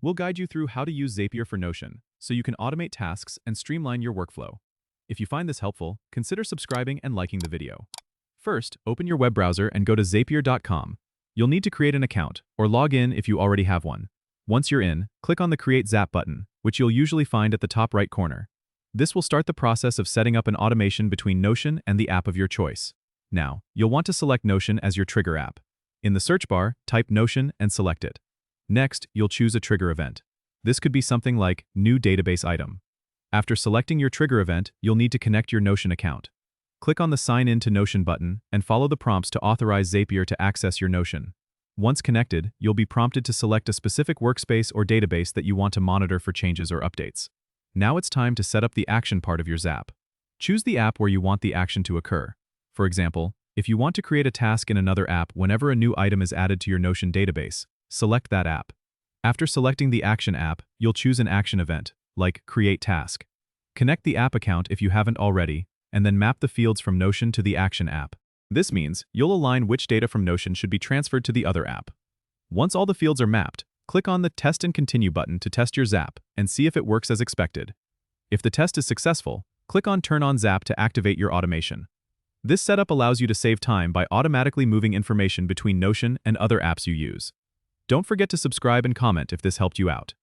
We'll guide you through how to use Zapier for Notion, so you can automate tasks and streamline your workflow. If you find this helpful, consider subscribing and liking the video. First, open your web browser and go to zapier.com. You'll need to create an account, or log in if you already have one. Once you're in, click on the Create Zap button, which you'll usually find at the top right corner. This will start the process of setting up an automation between Notion and the app of your choice. Now, you'll want to select Notion as your trigger app. In the search bar, type Notion and select it. Next, you'll choose a trigger event. This could be something like New Database Item. After selecting your trigger event, you'll need to connect your Notion account. Click on the Sign In to Notion button and follow the prompts to authorize Zapier to access your Notion. Once connected, you'll be prompted to select a specific workspace or database that you want to monitor for changes or updates. Now it's time to set up the action part of your Zap. Choose the app where you want the action to occur. For example, if you want to create a task in another app whenever a new item is added to your Notion database, select that app. After selecting the action app, you'll choose an action event, like Create Task. Connect the app account if you haven't already, and then map the fields from Notion to the action app. This means you'll align which data from Notion should be transferred to the other app. Once all the fields are mapped, click on the Test and Continue button to test your Zap and see if it works as expected. If the test is successful, click on Turn on Zap to activate your automation. This setup allows you to save time by automatically moving information between Notion and other apps you use. Don't forget to subscribe and comment if this helped you out.